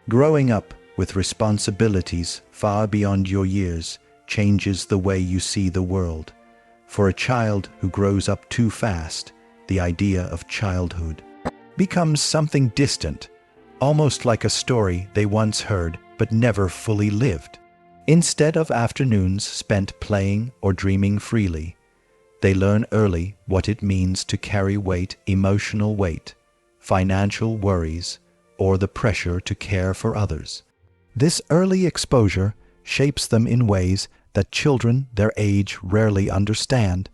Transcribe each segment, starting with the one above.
Growing up with responsibilities far beyond your years changes the way you see the world. For a child who grows up too fast, the idea of childhood becomes something distant, almost like a story they once heard but never fully lived. Instead of afternoons spent playing or dreaming freely, they learn early what it means to carry weight, emotional weight, financial worries, or the pressure to care for others. This early exposure shapes them in ways that children their age rarely understand.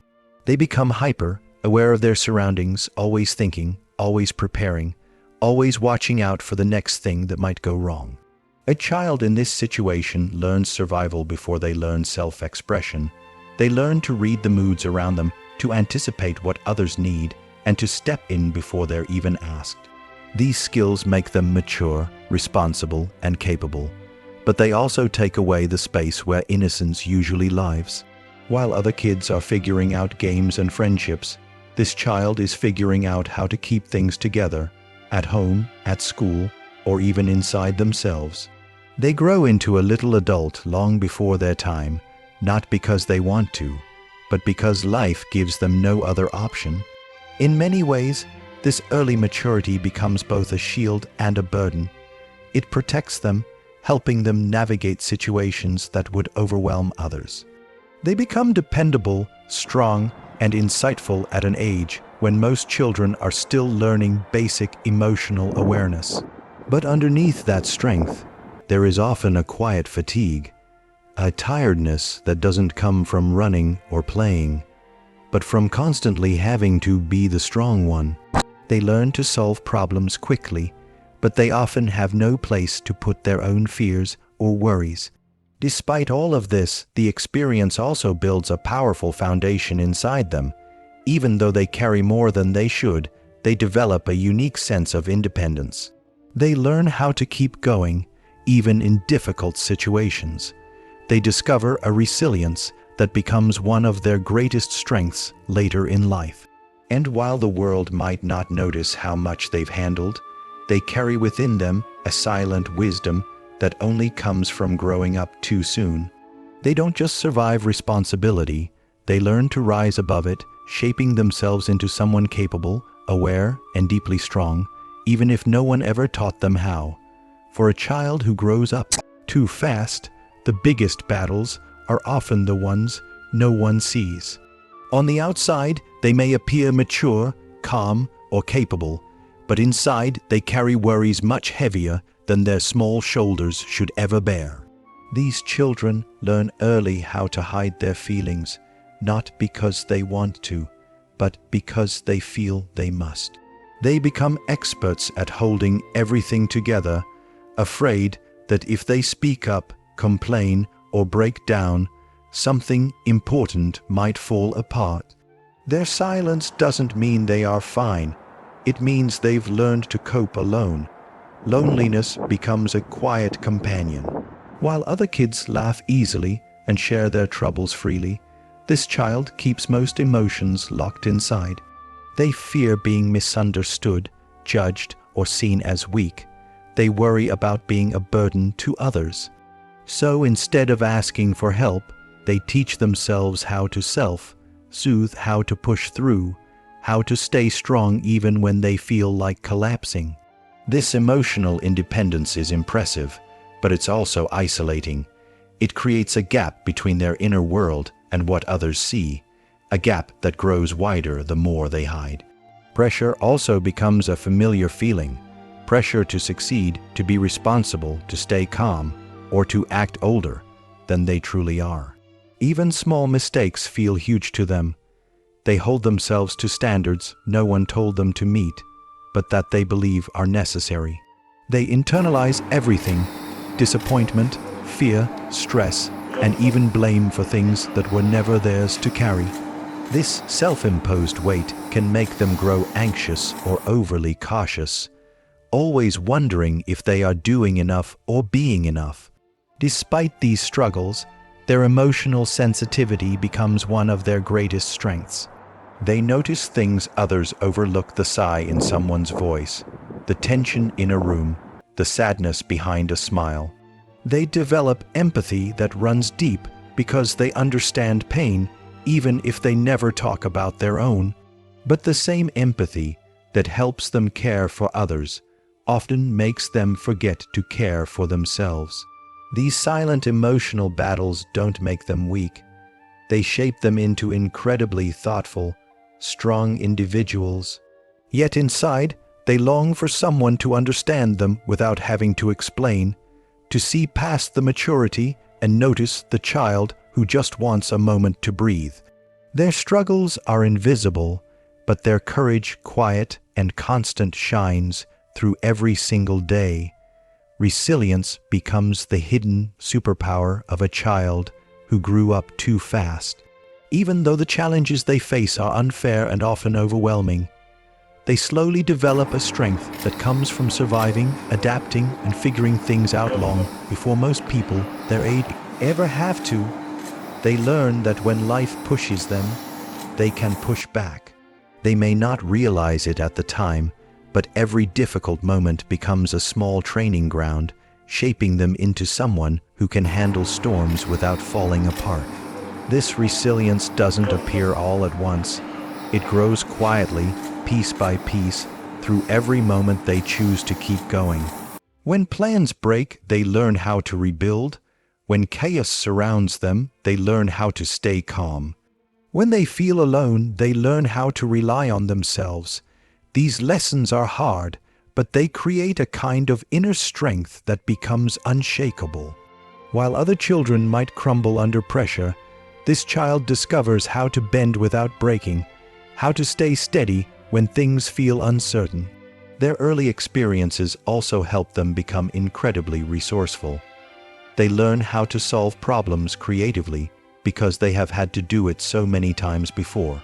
They become hyper, aware of their surroundings, always thinking, always preparing, always watching out for the next thing that might go wrong. A child in this situation learns survival before they learn self-expression. They learn to read the moods around them, to anticipate what others need, and to step in before they're even asked. These skills make them mature, responsible, and capable, but they also take away the space where innocence usually lives. While other kids are figuring out games and friendships, this child is figuring out how to keep things together, at home, at school, or even inside themselves. They grow into a little adult long before their time, not because they want to, but because life gives them no other option. In many ways, this early maturity becomes both a shield and a burden. It protects them, helping them navigate situations that would overwhelm others. They become dependable, strong, and insightful at an age when most children are still learning basic emotional awareness. But underneath that strength, there is often a quiet fatigue, a tiredness that doesn't come from running or playing, but from constantly having to be the strong one. They learn to solve problems quickly, but they often have no place to put their own fears or worries. Despite all of this, the experience also builds a powerful foundation inside them. Even though they carry more than they should, they develop a unique sense of independence. They learn how to keep going, even in difficult situations. They discover a resilience that becomes one of their greatest strengths later in life. And while the world might not notice how much they've handled, they carry within them a silent wisdom that only comes from growing up too soon. They don't just survive responsibility, they learn to rise above it, shaping themselves into someone capable, aware, and deeply strong, even if no one ever taught them how. For a child who grows up too fast, the biggest battles are often the ones no one sees. On the outside, they may appear mature, calm, or capable, but inside they carry worries much heavier than their small shoulders should ever bear. These children learn early how to hide their feelings, not because they want to, but because they feel they must. They become experts at holding everything together, afraid that if they speak up, complain, or break down, something important might fall apart. Their silence doesn't mean they are fine. It means they've learned to cope alone. Loneliness becomes a quiet companion. While other kids laugh easily and share their troubles freely, this child keeps most emotions locked inside. They fear being misunderstood, judged, or seen as weak. They worry about being a burden to others. So instead of asking for help, they teach themselves how to self-soothe, how to push through, how to stay strong even when they feel like collapsing. This emotional independence is impressive, but it's also isolating. It creates a gap between their inner world and what others see, a gap that grows wider the more they hide. Pressure also becomes a familiar feeling. Pressure to succeed, to be responsible, to stay calm, or to act older than they truly are. Even small mistakes feel huge to them. They hold themselves to standards no one told them to meet, but that they believe are necessary. They internalize everything: disappointment, fear, stress, and even blame for things that were never theirs to carry. This self-imposed weight can make them grow anxious or overly cautious, always wondering if they are doing enough or being enough. Despite these struggles, their emotional sensitivity becomes one of their greatest strengths. They notice things others overlook: the sigh in someone's voice, the tension in a room, the sadness behind a smile. They develop empathy that runs deep because they understand pain, even if they never talk about their own. But the same empathy that helps them care for others often makes them forget to care for themselves. These silent emotional battles don't make them weak. They shape them into incredibly thoughtful, strong individuals. Yet inside, they long for someone to understand them without having to explain, to see past the maturity and notice the child who just wants a moment to breathe. Their struggles are invisible, but their courage quiet and constant shines through every single day. Resilience becomes the hidden superpower of a child who grew up too fast. Even though the challenges they face are unfair and often overwhelming, they slowly develop a strength that comes from surviving, adapting, and figuring things out long before most people their age ever have to. They learn that when life pushes them, they can push back. They may not realize it at the time, but every difficult moment becomes a small training ground, shaping them into someone who can handle storms without falling apart. This resilience doesn't appear all at once. It grows quietly, piece by piece, through every moment they choose to keep going. When plans break, they learn how to rebuild. When chaos surrounds them, they learn how to stay calm. When they feel alone, they learn how to rely on themselves. These lessons are hard, but they create a kind of inner strength that becomes unshakable. While other children might crumble under pressure, this child discovers how to bend without breaking, how to stay steady when things feel uncertain. Their early experiences also help them become incredibly resourceful. They learn how to solve problems creatively because they have had to do it so many times before.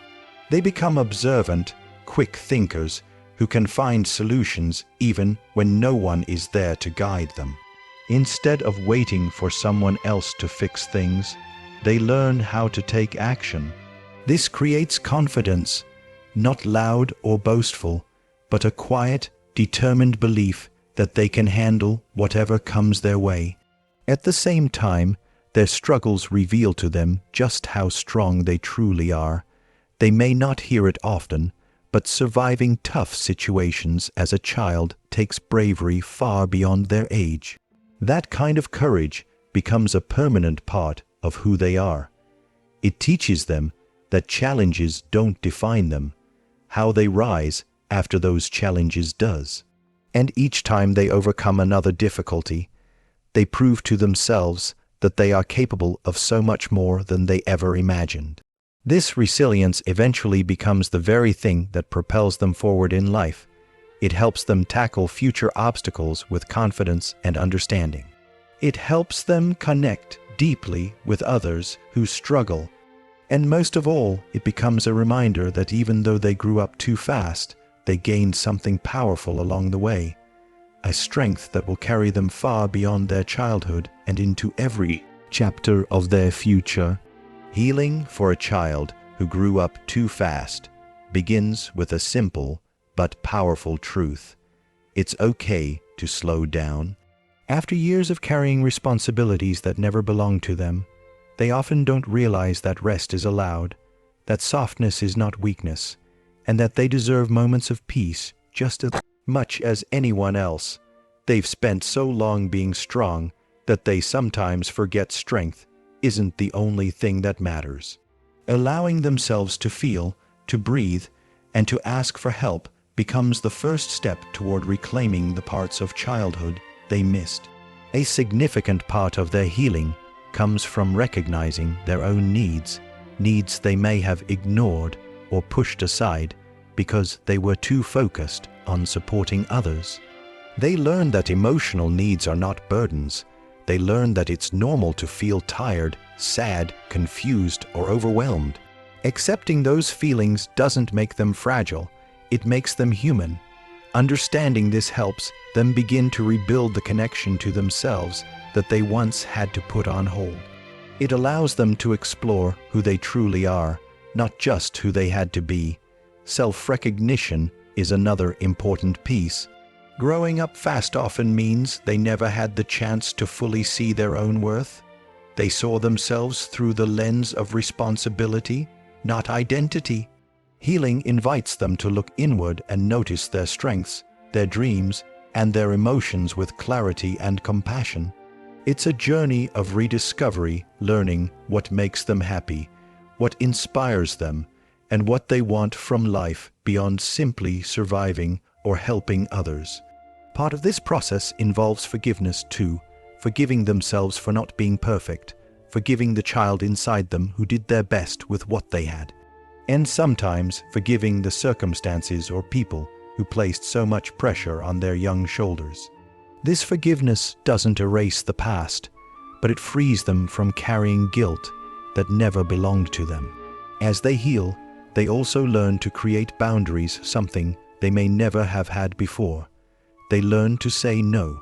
They become observant, quick thinkers who can find solutions even when no one is there to guide them. Instead of waiting for someone else to fix things, they learn how to take action. This creates confidence, not loud or boastful, but a quiet, determined belief that they can handle whatever comes their way. At the same time, their struggles reveal to them just how strong they truly are. They may not hear it often, but surviving tough situations as a child takes bravery far beyond their age. That kind of courage becomes a permanent part of who they are. It teaches them that challenges don't define them. How they rise after those challenges does. And each time they overcome another difficulty, they prove to themselves that they are capable of so much more than they ever imagined. This resilience eventually becomes the very thing that propels them forward in life. It helps them tackle future obstacles with confidence and understanding. It helps them connect deeply with others who struggle. And most of all, it becomes a reminder that even though they grew up too fast, they gained something powerful along the way. A strength that will carry them far beyond their childhood and into every chapter of their future. Healing for a child who grew up too fast begins with a simple but powerful truth. It's okay to slow down. After years of carrying responsibilities that never belonged to them, they often don't realize that rest is allowed, that softness is not weakness, and that they deserve moments of peace just as much as anyone else. They've spent so long being strong that they sometimes forget strength isn't the only thing that matters. Allowing themselves to feel, to breathe, and to ask for help becomes the first step toward reclaiming the parts of childhood they missed. A significant part of their healing comes from recognizing their own needs they may have ignored or pushed aside because they were too focused on supporting others. They learn that emotional needs are not burdens. They learn that it's normal to feel tired, sad, confused, or overwhelmed. Accepting those feelings doesn't make them fragile. It makes them human. Understanding this helps them begin to rebuild the connection to themselves that they once had to put on hold. It allows them to explore who they truly are, not just who they had to be. Self-recognition is another important piece. Growing up fast often means they never had the chance to fully see their own worth. They saw themselves through the lens of responsibility, not identity. Healing invites them to look inward and notice their strengths, their dreams, and their emotions with clarity and compassion. It's a journey of rediscovery, learning what makes them happy, what inspires them, and what they want from life beyond simply surviving or helping others. Part of this process involves forgiveness too, forgiving themselves for not being perfect, forgiving the child inside them who did their best with what they had, and sometimes forgiving the circumstances or people who placed so much pressure on their young shoulders. This forgiveness doesn't erase the past, but it frees them from carrying guilt that never belonged to them. As they heal, they also learn to create boundaries, something they may never have had before. They learn to say no,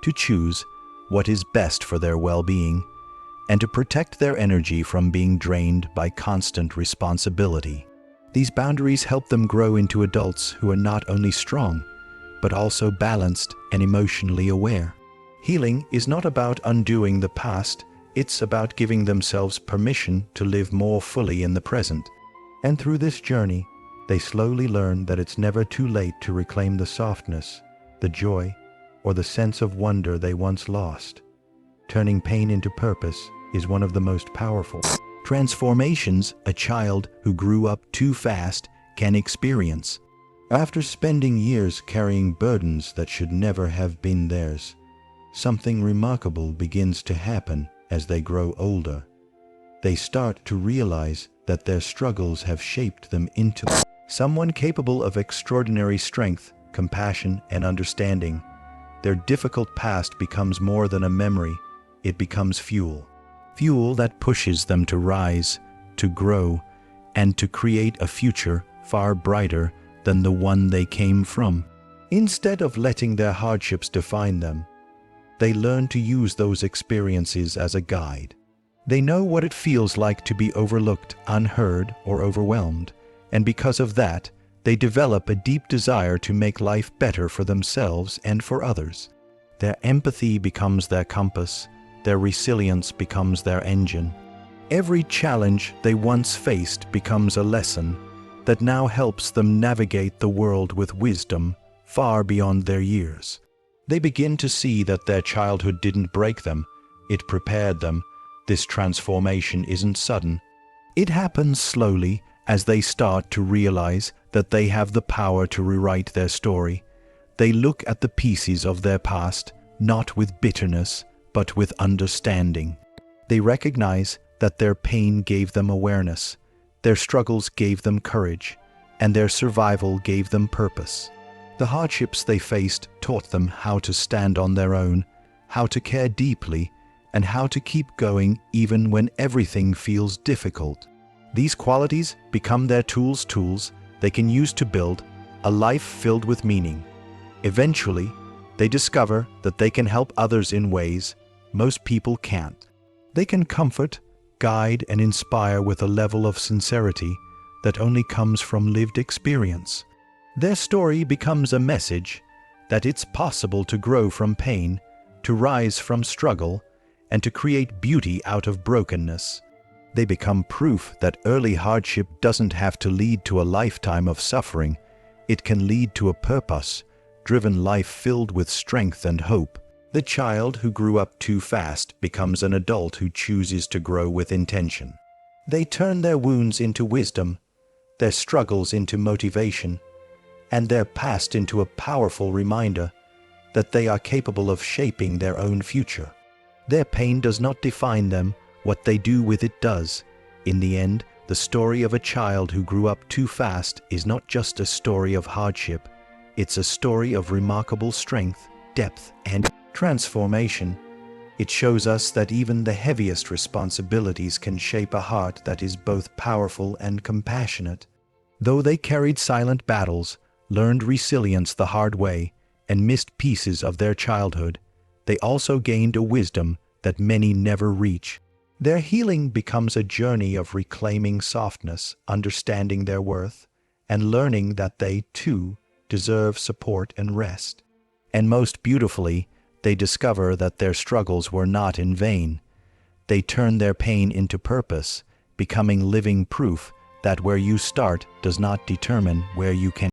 to choose what is best for their well-being, and to protect their energy from being drained by constant responsibility. These boundaries help them grow into adults who are not only strong, but also balanced and emotionally aware. Healing is not about undoing the past, it's about giving themselves permission to live more fully in the present. And through this journey, they slowly learn that it's never too late to reclaim the softness, the joy, or the sense of wonder they once lost. Turning pain into purpose is one of the most powerful transformations a child who grew up too fast can experience. After spending years carrying burdens that should never have been theirs, something remarkable begins to happen as they grow older. They start to realize that their struggles have shaped them into someone capable of extraordinary strength, compassion, and understanding. Their difficult past becomes more than a memory. It becomes fuel. Fuel that pushes them to rise, to grow, and to create a future far brighter than the one they came from. Instead of letting their hardships define them, they learn to use those experiences as a guide. They know what it feels like to be overlooked, unheard, or overwhelmed, and because of that, they develop a deep desire to make life better for themselves and for others. Their empathy becomes their compass, their resilience becomes their engine. Every challenge they once faced becomes a lesson that now helps them navigate the world with wisdom far beyond their years. They begin to see that their childhood didn't break them, it prepared them. This transformation isn't sudden. It happens slowly as they start to realize that they have the power to rewrite their story. They look at the pieces of their past, not with bitterness, but with understanding. They recognize that their pain gave them awareness, their struggles gave them courage, and their survival gave them purpose. The hardships they faced taught them how to stand on their own, how to care deeply, and how to keep going even when everything feels difficult. These qualities become their tools they can use to build a life filled with meaning. Eventually, they discover that they can help others in ways most people can't. They can comfort, guide, and inspire with a level of sincerity that only comes from lived experience. Their story becomes a message that it's possible to grow from pain, to rise from struggle, and to create beauty out of brokenness. They become proof that early hardship doesn't have to lead to a lifetime of suffering. It can lead to a purpose-driven life filled with strength and hope. The child who grew up too fast becomes an adult who chooses to grow with intention. They turn their wounds into wisdom, their struggles into motivation, and their past into a powerful reminder that they are capable of shaping their own future. Their pain does not define them, what they do with it does. In the end, the story of a child who grew up too fast is not just a story of hardship, it's a story of remarkable strength, depth, and transformation. It shows us that even the heaviest responsibilities can shape a heart that is both powerful and compassionate. Though they carried silent battles, learned resilience the hard way, and missed pieces of their childhood, they also gained a wisdom that many never reach. Their healing becomes a journey of reclaiming softness, understanding their worth, and learning that they, too, deserve support and rest. And most beautifully, they discover that their struggles were not in vain. They turn their pain into purpose, becoming living proof that where you start does not determine where you can